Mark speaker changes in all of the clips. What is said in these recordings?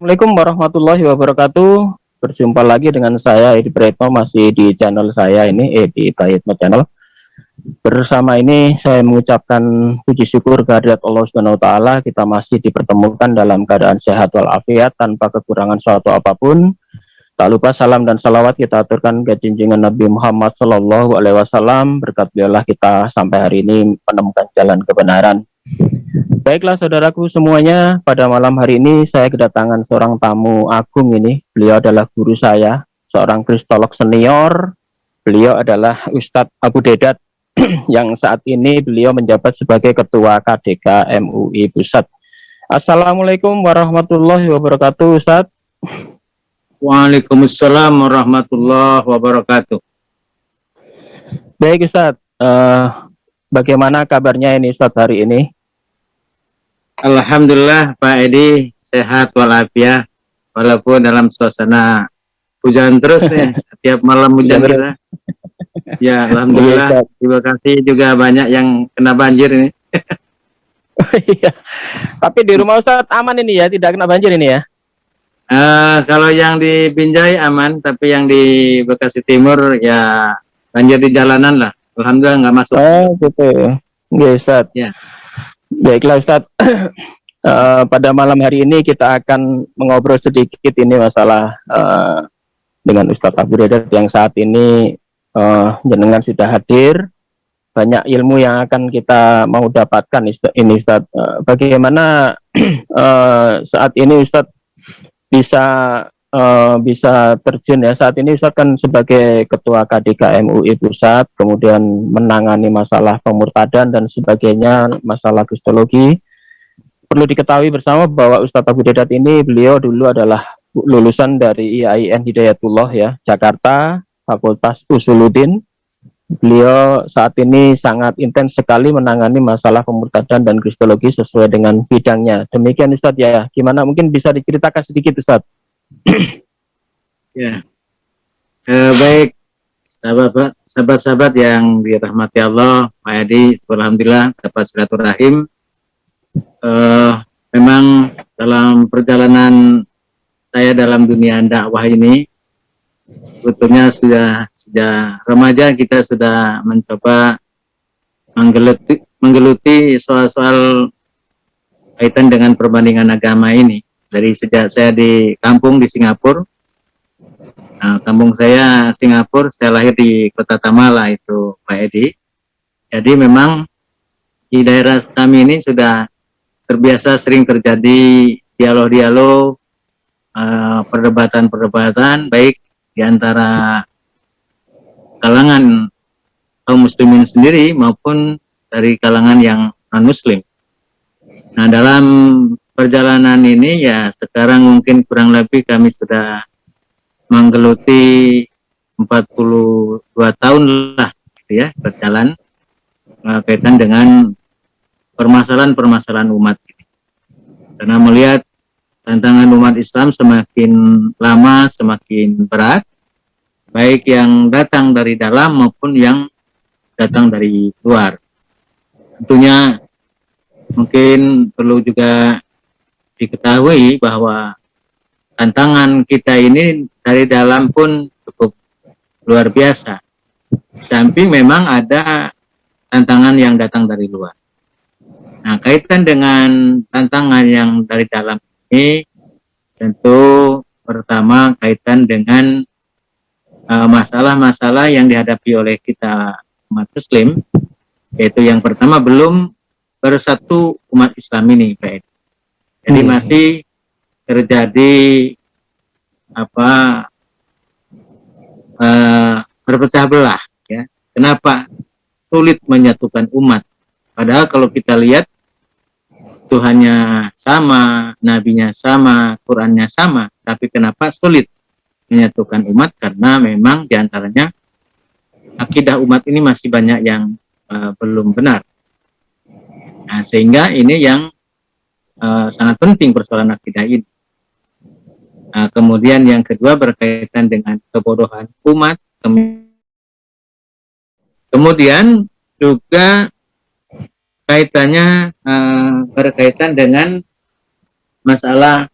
Speaker 1: Assalamualaikum warahmatullahi wabarakatuh. Berjumpa lagi dengan saya Edi Pretno, masih di channel saya ini, Edi Pretno Channel. Bersama ini saya mengucapkan puji syukur kehadirat Allah Subhanahu wa taala, kita masih dipertemukan dalam keadaan sehat walafiat tanpa kekurangan suatu apapun. Tak lupa salam dan salawat kita aturkan ke junjungan Nabi Muhammad Sallallahu Alaihi Wasallam. Berkat beliaulah kita sampai hari ini menemukan jalan kebenaran. Baiklah saudaraku semuanya, pada malam hari ini saya kedatangan seorang tamu agung ini. Beliau adalah guru saya, seorang kristolog senior. Beliau adalah Ustadz Abu Dedat yang saat ini beliau menjabat sebagai Ketua KDK MUI Pusat. Assalamualaikum warahmatullahi wabarakatuh, Ustadz.
Speaker 2: Waalaikumsalam warahmatullahi wabarakatuh.
Speaker 1: Baik Ustadz, bagaimana kabarnya ini Ustadz hari ini?
Speaker 2: Alhamdulillah Pak Edi sehat walafiat, walaupun dalam suasana hujan terus nih, tiap malam hujan kita. Ya alhamdulillah, terima kasih juga banyak yang kena banjir ini.
Speaker 1: Tapi di rumah Ustadz aman ini ya, tidak kena banjir ini ya?
Speaker 2: Kalau yang di Binjai aman, tapi yang di Bekasi Timur ya banjir di jalanan lah. Alhamdulillah nggak masuk.
Speaker 1: Oh gitu. Oke Ustadz.
Speaker 2: Ya.
Speaker 1: Baiklah Ustadz. Pada malam hari ini kita akan mengobrol sedikit ini masalah dengan Ustadz Abu Dedat yang saat ini jenengan sudah hadir. Banyak ilmu yang akan kita mau dapatkan ini Ustadz. Bagaimana saat ini Ustadz bisa terjun ya. Saat ini Ustadz kan sebagai Ketua KDK MUI Pusat, kemudian menangani masalah pemurtadan dan sebagainya, masalah kristologi. Perlu diketahui bersama bahwa Ustadz Abu Dedat ini beliau dulu adalah lulusan dari IAIN Hidayatullah ya, Jakarta, Fakultas Usuluddin. Beliau saat ini sangat intens sekali menangani masalah pemurtadan dan kristologi sesuai dengan bidangnya. Demikian Ustadz ya. Gimana mungkin bisa diceritakan sedikit Ustadz?
Speaker 2: Ya, baik sahabat-sahabat yang dirahmati Allah, Pak Edi, alhamdulillah dapat silaturahim. Memang dalam perjalanan saya dalam dunia dakwah ini, sebetulnya sejak remaja kita sudah mencoba menggeluti soal-soal kaitan dengan perbandingan agama ini. Dari sejak saya di kampung di Singapura, kampung saya Singapura, saya lahir di Kota Tamala itu Pak Edi. Jadi memang di daerah kami ini sudah terbiasa sering terjadi dialog-dialog, perdebatan-perdebatan baik di antara kalangan kaum muslimin sendiri maupun dari kalangan yang non-muslim. Nah, dalam perjalanan ini ya sekarang mungkin kurang lebih kami sudah menggeluti 42 tahun lah gitu ya, berjalan kaitan dengan permasalahan-permasalahan umat ini. Karena melihat tantangan umat Islam semakin lama semakin berat, baik yang datang dari dalam maupun yang datang dari luar. Tentunya mungkin perlu juga diketahui bahwa tantangan kita ini dari dalam pun cukup luar biasa. Samping memang ada tantangan yang datang dari luar. Nah, kaitan dengan tantangan yang dari dalam ini, tentu pertama kaitan dengan masalah-masalah yang dihadapi oleh kita umat Muslim, yaitu yang pertama belum bersatu umat Islam ini, Pak Edi. Jadi masih terjadi berpecah belah, ya. Kenapa sulit menyatukan umat? Padahal kalau kita lihat Tuhannya sama, nabinya sama, Qurannya sama, tapi kenapa sulit menyatukan umat? Karena memang diantaranya akidah umat ini masih banyak yang belum benar. Nah, sehingga ini yang sangat penting persoalan akidah ini. Nah, kemudian yang kedua berkaitan dengan kebodohan umat. Kemudian juga kaitannya berkaitan dengan masalah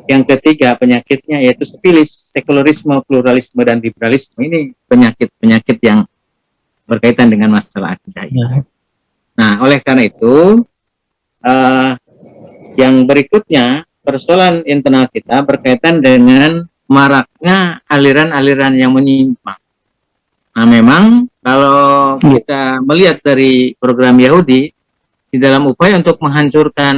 Speaker 2: yang ketiga penyakitnya yaitu sifilis, sekularisme, pluralisme, dan liberalisme. Ini penyakit-penyakit yang berkaitan dengan masalah akidah. Nah, oleh karena itu, yang berikutnya, persoalan internal kita berkaitan dengan maraknya aliran-aliran yang menyimpang. Nah, memang kalau kita melihat dari program Yahudi, di dalam upaya untuk menghancurkan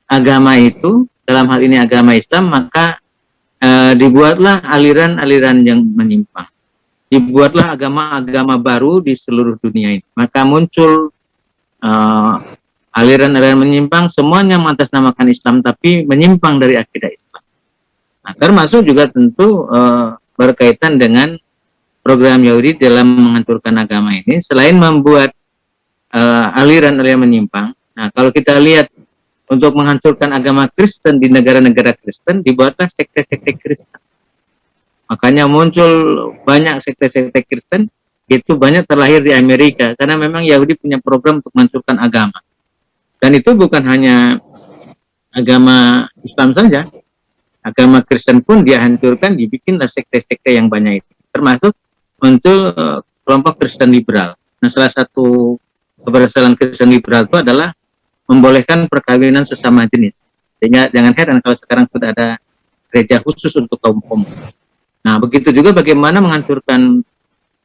Speaker 2: agama itu, dalam hal ini agama Islam, maka dibuatlah aliran-aliran yang menyimpang. Dibuatlah agama-agama baru di seluruh dunia ini. Maka muncul aliran-aliran menyimpang, semuanya mengatasnamakan Islam, tapi menyimpang dari akidah Islam. Nah, termasuk juga tentu berkaitan dengan program Yahudi dalam menghancurkan agama ini, selain membuat aliran-aliran menyimpang. Nah, kalau kita lihat untuk menghancurkan agama Kristen di negara-negara Kristen, dibuatlah sekte-sekte Kristen. Makanya muncul banyak sekte-sekte Kristen, itu banyak terlahir di Amerika, karena memang Yahudi punya program untuk menghancurkan agama. Dan itu bukan hanya agama Islam saja, agama Kristen pun dia hancurkan, dibikinlah sekte-sekte yang banyak itu. Termasuk muncul kelompok Kristen liberal. Nah, salah satu keberhasilan Kristen liberal itu adalah membolehkan perkawinan sesama jenis. Sehingga jangan heran kalau sekarang sudah ada gereja khusus untuk kaum homo. Nah, begitu juga bagaimana menghancurkan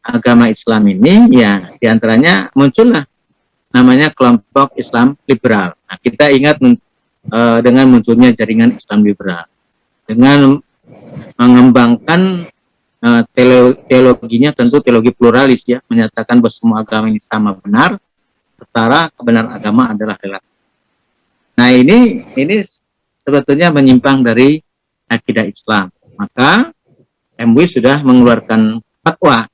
Speaker 2: agama Islam ini, ya diantaranya muncullah namanya kelompok Islam liberal. Nah, kita ingat dengan munculnya jaringan Islam liberal, dengan mengembangkan teologinya, tentu teologi pluralis, ya, menyatakan bahwa semua agama ini sama benar, setara, kebenaran agama adalah relatif. Nah, ini sebetulnya menyimpang dari akidah Islam. Maka MUI sudah mengeluarkan fatwa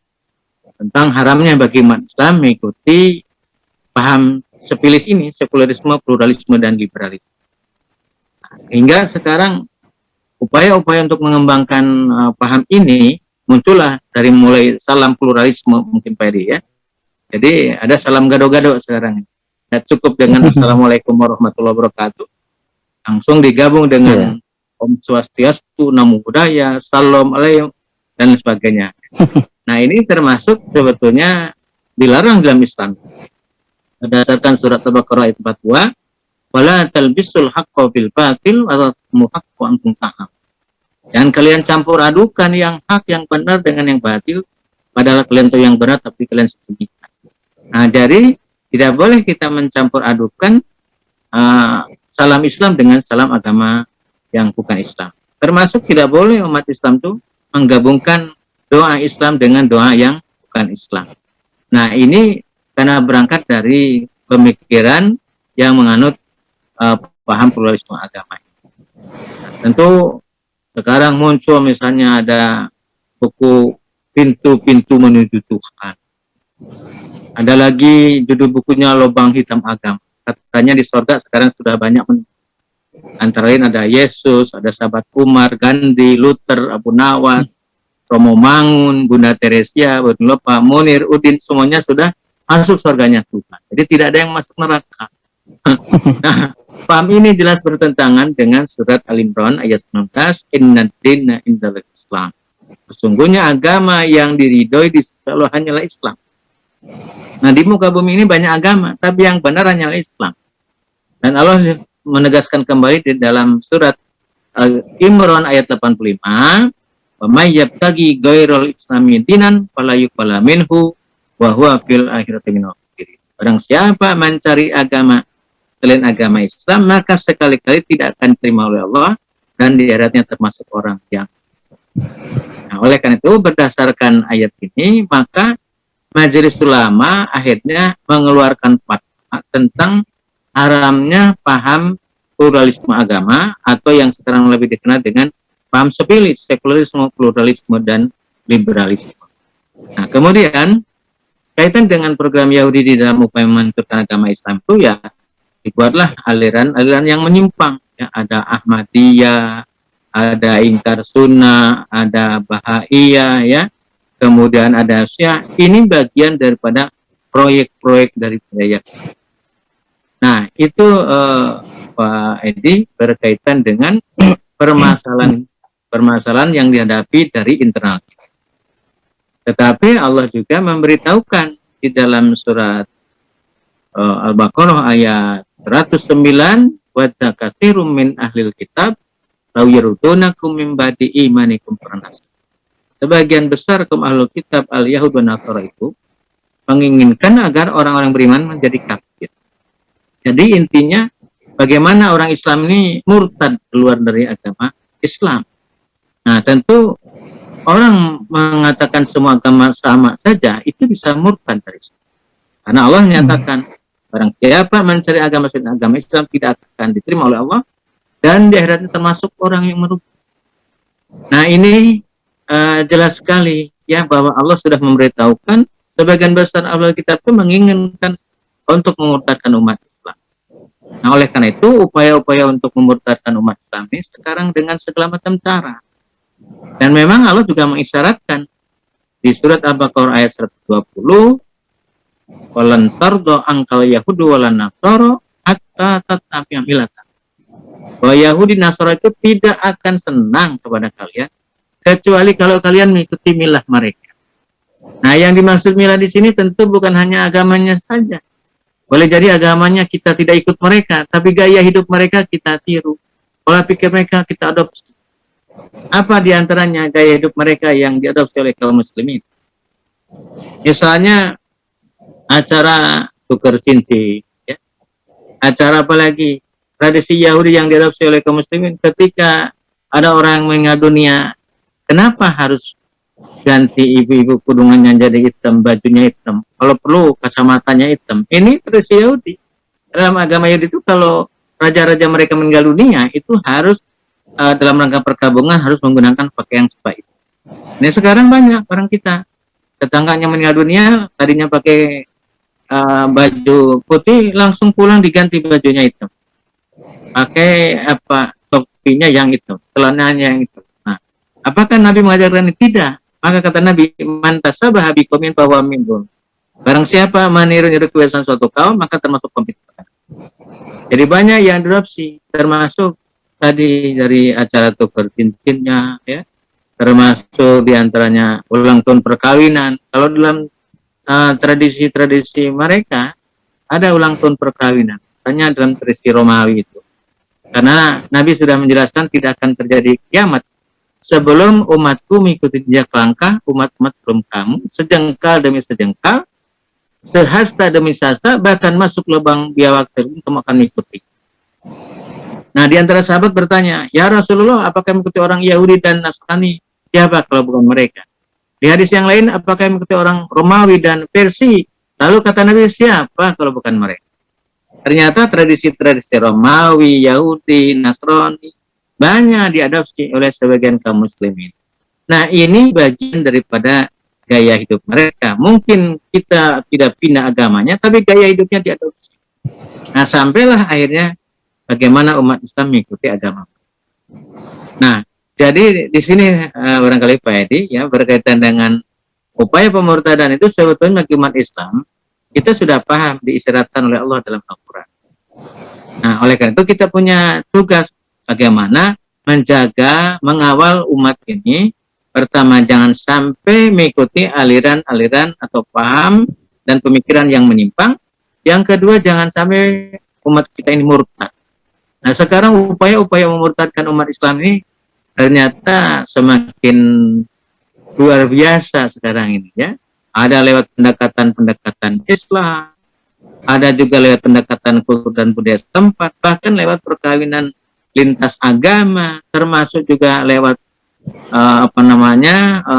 Speaker 2: tentang haramnya bagi umat Islam mengikuti paham sifilis ini, sekularisme, pluralisme, dan liberalisme. Hingga sekarang upaya-upaya untuk mengembangkan paham ini muncullah dari mulai salam pluralisme, mungkin Pak Edi, ya. Jadi ada salam gado-gado sekarang. Ya, cukup dengan Assalamualaikum warahmatullahi wabarakatuh. Langsung digabung dengan Om Swastiastu, Namo Buddhaya, Salam Alaikum, dan sebagainya. Nah, ini termasuk sebetulnya dilarang dalam Islam. Berdasarkan surat Al-Baqarah ayat 42, wala talbisul haqqo bil batil wa tatmu haqqo antum ta'lam. Jangan kalian campur adukan yang hak, yang benar dengan yang batil, padahal kalian tahu yang benar tapi kalian sembunyikan. Nah, jadi tidak boleh kita mencampur adukan salam Islam dengan salam agama yang bukan Islam. Termasuk tidak boleh umat Islam itu menggabungkan doa Islam dengan doa yang bukan Islam. Nah, ini karena berangkat dari pemikiran yang menganut paham pluralisme agama. Nah, tentu sekarang muncul misalnya ada buku Pintu-Pintu Menuju Tuhan. Ada lagi judul bukunya Lubang Hitam Agama. Katanya di surga sekarang sudah banyak, antara lain ada Yesus, ada sahabat Umar, Gandhi, Luther, Abu Nawas, Romo Mangun, Bunda Teresia, Pak Munir, Udin, semuanya sudah masuk surganya Tuhan. Jadi tidak ada yang masuk neraka. Nah, paham ini jelas bertentangan dengan surat Al-Imran ayat 19, Inna dina indal Islam. Sesungguhnya agama yang diridhoi di sisi Allah hanyalah Islam. Nah, di muka bumi ini banyak agama, tapi yang benar hanyalah Islam. Dan Allah menegaskan kembali di dalam surat Al-Imran ayat 85, wa may yabtaghi ghairal islami dinan fala yuqbala minhu wa huwa fil akhirati minal khasirin. Barang siapa mencari agama selain agama Islam, maka sekali-kali tidak akan diterima oleh Allah, dan di akhiratnya termasuk orang yang. Nah, oleh karena itu berdasarkan ayat ini, maka Majelis Ulama akhirnya mengeluarkan fatwa tentang haramnya paham pluralisme agama, atau yang sekarang lebih dikenal dengan paham sifilis, sekularisme, pluralisme, dan liberalisme. Nah, kemudian kaitan dengan program Yahudi di dalam upaya menghancurkan agama Islam itu, ya dibuatlah aliran-aliran yang menyimpang. Ya, ada Ahmadiyah, ada Ingkar Sunnah, ada Bahaiyah, ya. Kemudian ada Syiah. Ini bagian daripada proyek-proyek dari budaya. Nah, itu Pak Edi berkaitan dengan permasalahan yang dihadapi dari internal. Tetapi Allah juga memberitahukan di dalam surat Al-Baqarah ayat 109, wa katsirum min ahlil kitab law yarudunakum min ba'di imanikum pernas. Sebagian besar kaum ahlul kitab al-Yahud dan Nasara itu menginginkan agar orang-orang beriman menjadi kafir. Jadi intinya bagaimana orang Islam ini murtad keluar dari agama Islam. Nah, tentu orang mengatakan semua agama sama saja, itu bisa murtad dari Islam. Karena Allah menyatakan, barang siapa mencari agama selain agama Islam tidak akan diterima oleh Allah, dan di akhiratnya termasuk orang yang merugi. Nah, ini jelas sekali ya bahwa Allah sudah memberitahukan sebagian besar ahli kitab itu menginginkan untuk memurtadkan umat Islam. Nah, oleh karena itu upaya-upaya untuk memurtadkan umat Islam ini sekarang dengan segala macam cara. Dan memang Allah juga mengisyaratkan di surat Al-Baqarah ayat 120, walan tardo angkal yahudu walan nasoro hatta tatabi'a milata. Bahwa Yahudi Nasara itu tidak akan senang kepada kalian kecuali kalau kalian mengikuti milah mereka. Nah, yang dimaksud milah di sini tentu bukan hanya agamanya saja. Boleh jadi agamanya kita tidak ikut mereka, tapi gaya hidup mereka kita tiru. Pola pikir mereka kita adopsi. Apa diantaranya gaya hidup mereka yang diadopsi oleh kaum muslimin? Misalnya acara tukar cincin, ya. Acara apa lagi? Tradisi Yahudi yang diadopsi oleh kaum muslimin ketika ada orang yang meninggal dunia, kenapa harus ganti ibu-ibu kudungannya jadi hitam, bajunya hitam, kalau perlu kacamatanya hitam? Ini tradisi Yahudi. Dalam agama Yahudi itu kalau raja-raja mereka meninggal dunia itu harus dalam rangka perkabungan harus menggunakan pakaian seperti itu. Ini sekarang banyak orang kita tetangganya meninggal dunia tadinya pakai baju putih, langsung pulang diganti bajunya hitam, pakai topinya yang itu, celananya yang itu. Nah, apakah Nabi mengajarkan ini? Tidak. Maka kata Nabi, man tasabbaha biqaumin fahuwa minhum. Barang siapa meniru-niru kebiasaan suatu kaum, maka termasuk kaum itu. Jadi banyak yang diadopsi, termasuk tadi dari acara tukar cincinnya, ya, termasuk diantaranya ulang tahun perkawinan. Kalau dalam tradisi-tradisi mereka ada ulang tahun perkawinan, hanya dalam tradisi Romawi itu. Karena Nabi sudah menjelaskan tidak akan terjadi kiamat sebelum umatku mengikuti jejak langkah umat-umat sebelum kamu, sejengkal demi sejengkal, sehasta demi sehasta, bahkan masuk lubang biawak kamu akan mengikuti. Nah, di antara sahabat bertanya, ya Rasulullah, apakah mengikuti orang Yahudi dan Nasrani? Siapa kalau bukan mereka? Di hadis yang lain, apakah mengikuti orang Romawi dan Persia? Lalu kata Nabi, siapa kalau bukan mereka? Ternyata tradisi-tradisi Romawi, Yahudi, Nasrani banyak diadopsi oleh sebagian kaum muslimin. Nah, ini bagian daripada gaya hidup mereka. Mungkin kita tidak pindah agamanya, tapi gaya hidupnya diadopsi. Nah, sampailah akhirnya bagaimana umat Islam mengikuti agama. Nah, jadi di sini barangkali Pak Edi ya berkaitan dengan upaya pemurtadan itu sebetulnya bagi umat Islam kita sudah paham diisyaratkan oleh Allah dalam Al-Quran. Nah, oleh karena itu kita punya tugas bagaimana menjaga, mengawal umat ini. Pertama, jangan sampai mengikuti aliran-aliran atau paham dan pemikiran yang menyimpang. Yang kedua, jangan sampai umat kita ini murtad. Nah, sekarang upaya-upaya memurtadkan umat Islam ini ternyata semakin luar biasa sekarang ini ya. Ada lewat pendekatan-pendekatan Islam, ada juga lewat pendekatan kultur dan budaya setempat, bahkan lewat perkawinan lintas agama, termasuk juga lewat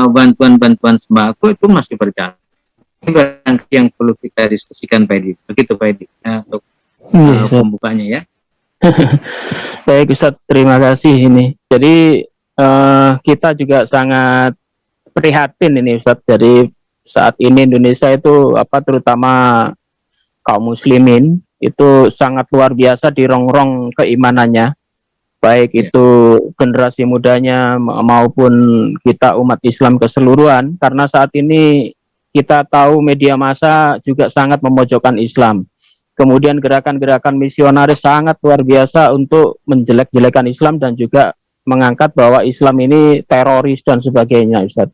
Speaker 2: bantuan-bantuan sembako itu masih berjalan. Ini barangkali yang perlu kita diskusikan Pak Edi. Begitu Pak Edi untuk pembukanya ya.
Speaker 1: Baik Ustadz, terima kasih ini. Jadi kita juga sangat prihatin ini Ustadz. Jadi saat ini Indonesia itu terutama kaum muslimin itu sangat luar biasa dirongrong keimanannya. Baik itu generasi mudanya maupun kita umat Islam keseluruhan. Karena saat ini kita tahu media massa juga sangat memojokkan Islam. Kemudian gerakan-gerakan misionaris sangat luar biasa untuk menjelek-jelekan Islam dan juga mengangkat bahwa Islam ini teroris dan sebagainya, Ustaz.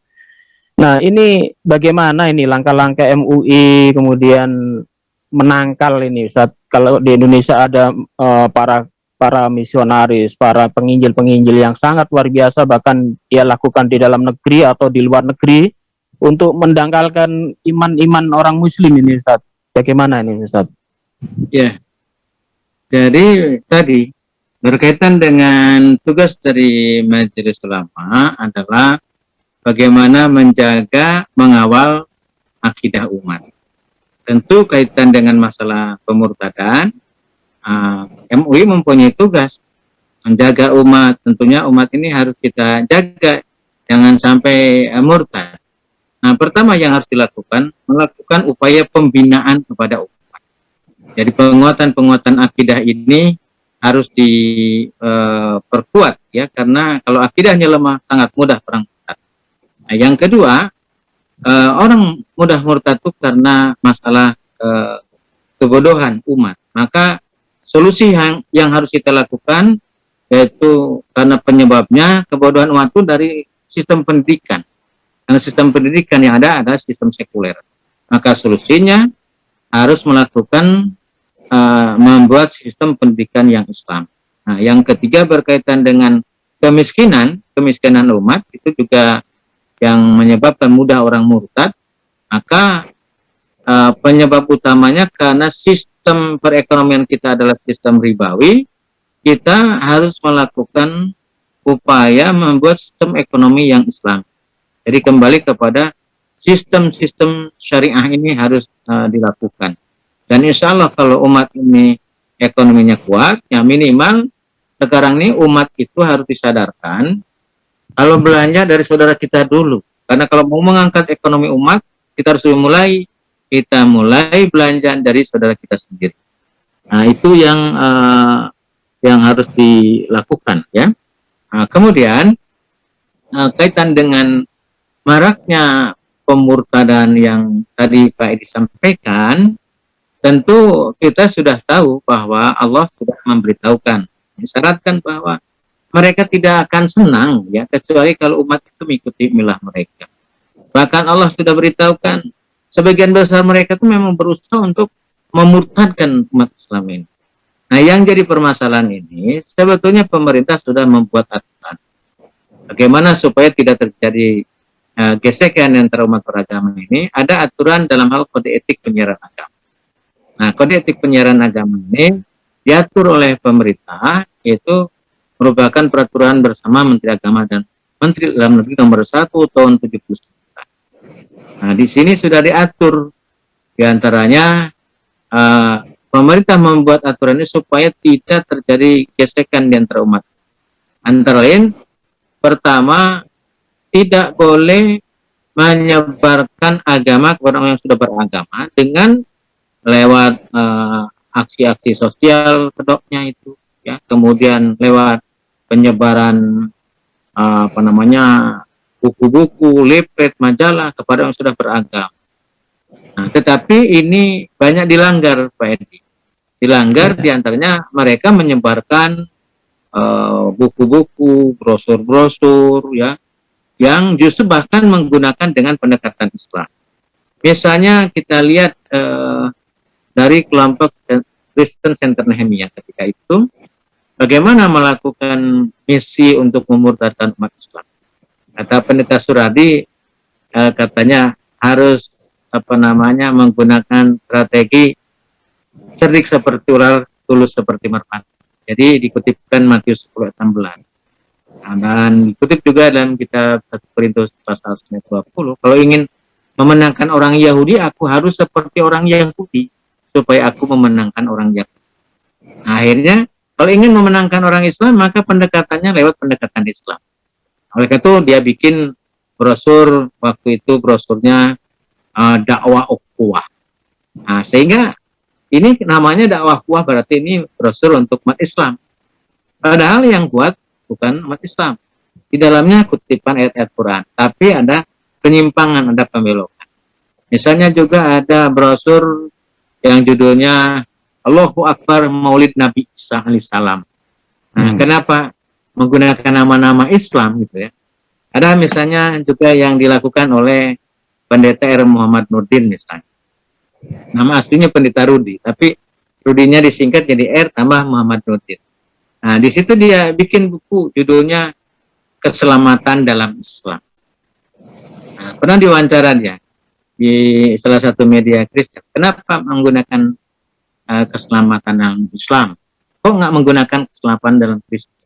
Speaker 1: Nah, ini bagaimana ini langkah-langkah MUI kemudian menangkal ini, Ustaz? Kalau di Indonesia ada para misionaris, para penginjil-penginjil yang sangat luar biasa, bahkan dia lakukan di dalam negeri atau di luar negeri untuk mendangkalkan iman-iman orang Muslim ini, Ustaz. Bagaimana ini, Ustaz?
Speaker 2: Ya, jadi tadi berkaitan dengan tugas dari Majelis Ulama adalah bagaimana menjaga, mengawal akidah umat. Tentu kaitan dengan masalah pemurtadan, MUI mempunyai tugas menjaga umat. Tentunya umat ini harus kita jaga, jangan sampai murtad. Nah, pertama yang harus dilakukan, melakukan upaya pembinaan kepada umat. Jadi penguatan akidah ini harus diperkuat ya, karena kalau akidahnya lemah sangat mudah perang murtad. Nah, yang kedua, orang mudah murtad itu karena masalah kebodohan umat. Maka solusi yang harus kita lakukan yaitu karena penyebabnya kebodohan umat itu dari sistem pendidikan. Karena sistem pendidikan yang ada adalah sistem sekuler. Maka solusinya harus melakukan membuat sistem pendidikan yang Islam. Nah, yang ketiga berkaitan dengan kemiskinan umat itu juga yang menyebabkan mudah orang murtad. Maka penyebab utamanya karena sistem perekonomian kita adalah sistem ribawi. Kita harus melakukan upaya membuat sistem ekonomi yang Islam. Jadi kembali kepada sistem-sistem syariah ini harus dilakukan. Dan insya Allah kalau umat ini ekonominya kuat, ya minimal sekarang ini umat itu harus disadarkan kalau belanja dari saudara kita dulu. Karena kalau mau mengangkat ekonomi umat, kita harus mulai belanja dari saudara kita sendiri. Nah, itu yang harus dilakukan ya. Nah, kemudian kaitan dengan maraknya pemurtadan yang tadi Pak Edi sampaikan, tentu kita sudah tahu bahwa Allah sudah memberitahukan, mensyaratkan bahwa mereka tidak akan senang ya kecuali kalau umat itu mengikuti milah mereka. Bahkan Allah sudah beritahukan sebagian besar mereka itu memang berusaha untuk memurtadkan umat Islam ini. Nah, yang jadi permasalahan ini sebetulnya pemerintah sudah membuat aturan bagaimana supaya tidak terjadi gesekan antara umat beragama ini. Ada aturan dalam hal kode etik penyiaran agama. Nah, kode etik penyiaran agama ini diatur oleh pemerintah, yaitu merupakan peraturan bersama Menteri Agama dan Menteri Dalam Negeri nomor 1 tahun 79. Nah, di sini sudah diatur diantaranya pemerintah membuat aturan ini supaya tidak terjadi gesekan di antara umat. Antara lain, pertama, tidak boleh menyebarkan agama kepada orang yang sudah beragama dengan lewat aksi-aksi sosial kedoknya itu, ya. Kemudian lewat penyebaran buku-buku, leaflet, majalah kepada orang yang sudah beragama. Nah, tetapi ini banyak dilanggar, Pak Edi. Dilanggar diantaranya mereka menyebarkan buku-buku, brosur-brosur, ya, yang justru bahkan menggunakan dengan pendekatan Islam. Misalnya kita lihat dari kelompok Kristen Center Nehemia ketika itu, bagaimana melakukan misi untuk memurtadkan umat Islam. Kata Pendeta Suradi, katanya harus menggunakan strategi cerdik seperti ular, tulus seperti merpati. Jadi dikutipkan Matius 10:16. Dan dikutip juga dalam kitab 1 Korintus pasal 20. Kalau ingin memenangkan orang Yahudi, aku harus seperti orang Yahudi supaya aku memenangkan orang Yahudi. Nah, akhirnya kalau ingin memenangkan orang Islam, maka pendekatannya lewat pendekatan Islam. Oleh karena itu dia bikin brosur, waktu itu brosurnya dakwah ukhuwah. Nah, sehingga ini namanya dakwah ukhuwah, berarti ini brosur untuk umat Islam. Padahal yang buat bukan umat Islam. Di dalamnya kutipan ayat-ayat Quran, tapi ada penyimpangan, ada pembelokan. Misalnya juga ada brosur yang judulnya Allahu Akbar Maulid Nabi Isa alaihissalam. Nah, kenapa menggunakan nama-nama Islam gitu ya. Ada misalnya juga yang dilakukan oleh Pendeta R. Muhammad Nurdin misalnya. Nama aslinya Pendeta Rudi, tapi Rudinya disingkat jadi R tambah Muhammad Nurdin. Nah, di situ dia bikin buku judulnya Keselamatan dalam Islam. Nah, pernah diwawancara dia di salah satu media Kristen. Kenapa menggunakan keselamatan dalam Islam? Kok nggak menggunakan keselamatan dalam Kristus?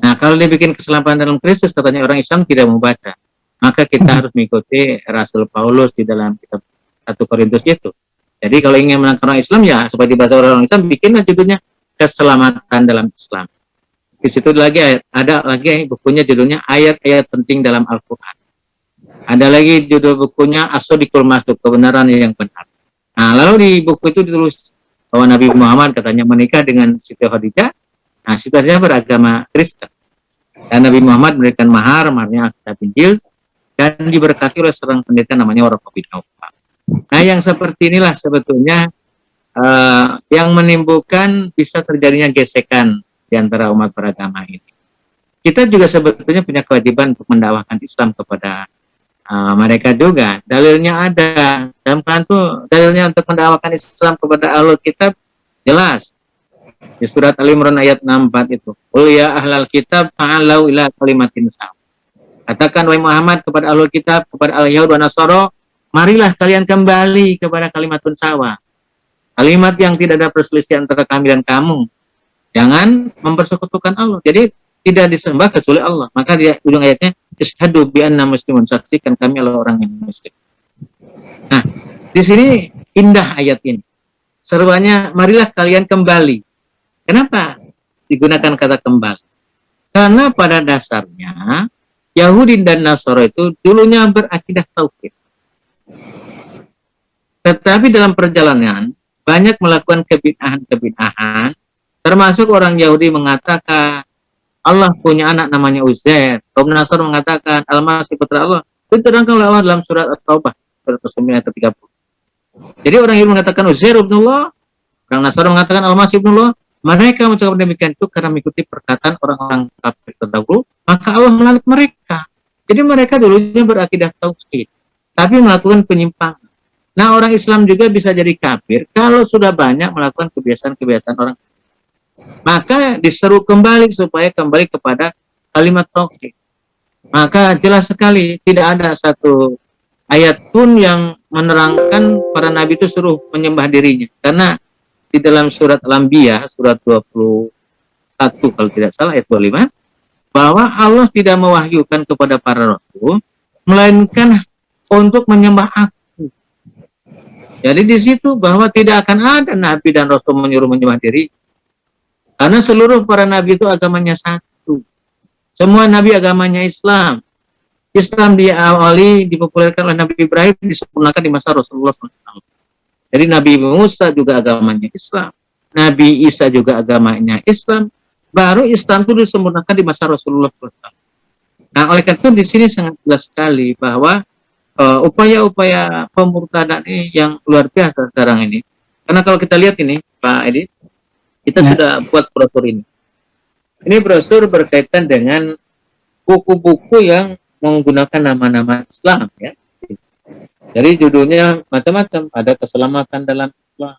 Speaker 2: Nah, kalau dia bikin keselamatan dalam Kristus, katanya orang Islam tidak membaca. Maka kita harus mengikuti Rasul Paulus di dalam kitab 1 Korintus itu. Jadi kalau ingin menangkan orang Islam, ya supaya dibaca orang Islam, bikinlah judulnya Keselamatan dalam Islam. Di situ lagi ada lagi bukunya judulnya Ayat-ayat penting dalam Al-Quran. Ada lagi judul bukunya As-Shadiqul Masduq, kebenaran yang benar. Nah, lalu di buku itu ditulis bahwa Nabi Muhammad katanya menikah dengan Siti Khadijah. Nah, Siti Khadijah beragama Kristen. Dan Nabi Muhammad memberikan maharnya Alkitab Injil dan diberkati oleh seorang pendeta namanya Waraqah bin Nawfal. Nah, yang seperti inilah sebetulnya yang menimbulkan bisa terjadinya gesekan di antara umat beragama ini. Kita juga sebetulnya punya kewajiban untuk mendakwahkan Islam kepada mereka juga. Dalilnya ada dalam Quran tuh, dalilnya untuk mendakwahkan Islam kepada Ahlul Kitab jelas di surat Al-Imran ayat 64 itu. Qul ya ahlal kitab ta'alau ila kalimatin sawa. Katakan wahai Muhammad kepada Ahlul Kitab, kepada al-Yahud wa Nasara, marilah kalian kembali kepada kalimatun sawa. Kalimat yang tidak ada perselisihan antara kami dan kamu. Jangan mempersekutukan Allah. Jadi tidak disembah kecuali Allah. Maka di ujung ayatnya isyhadu bi anna muslimun, saksikan kami adalah orang yang muslim. Nah, di sini indah ayat ini. Seruannya marilah kalian kembali. Kenapa digunakan kata kembali? Karena pada dasarnya Yahudi dan Nasara itu dulunya berakidah tauhid. Tetapi dalam perjalanan banyak melakukan kebid'ahan, termasuk orang Yahudi mengatakan Allah punya anak namanya Uzair. Kaum Nasara mengatakan Al-Masih putra Allah. Itu terangkan oleh Allah dalam surat At-Taubah surat 9 ayat 30. Jadi orang Yahudi mengatakan Uzair ibnullah, orang Nasara mengatakan Al-Masih ibnullah. Mereka mencoba demikian itu karena mengikuti perkataan orang-orang kafir terdahulu, maka Allah melanat mereka. Jadi mereka dulunya berakidah tauhid, tapi melakukan penyimpangan. Nah, orang Islam juga bisa jadi kafir kalau sudah banyak melakukan kebiasaan-kebiasaan orang. Maka diseru kembali supaya kembali kepada kalimat tauhid. Maka jelas sekali tidak ada satu ayat pun yang menerangkan para nabi itu suruh menyembah dirinya. Karena di dalam surat Al-Anbiya, surat 21 kalau tidak salah ayat 25, bahwa Allah tidak mewahyukan kepada para rasul melainkan untuk menyembah aku. Jadi di situ bahwa tidak akan ada nabi dan rasul menyuruh menyembah diri. Karena seluruh para nabi itu agamanya satu. Semua nabi agamanya Islam. Islam diawali, dipopulerkan oleh Nabi Ibrahim, disempurnakan di masa Rasulullah SAW. Jadi Nabi Musa juga agamanya Islam. Nabi Isa juga agamanya Islam. Baru Islam itu disempurnakan di masa Rasulullah SAW. Nah, oleh karena itu di sini sangat jelas sekali bahwa upaya-upaya pemurtadan ini yang luar biasa sekarang ini. Karena kalau kita lihat ini, Pak Edi, kita sudah buat brosur ini. Ini brosur berkaitan dengan buku-buku yang menggunakan nama-nama Islam, ya. Jadi judulnya macam-macam. Ada keselamatan dalam Islam,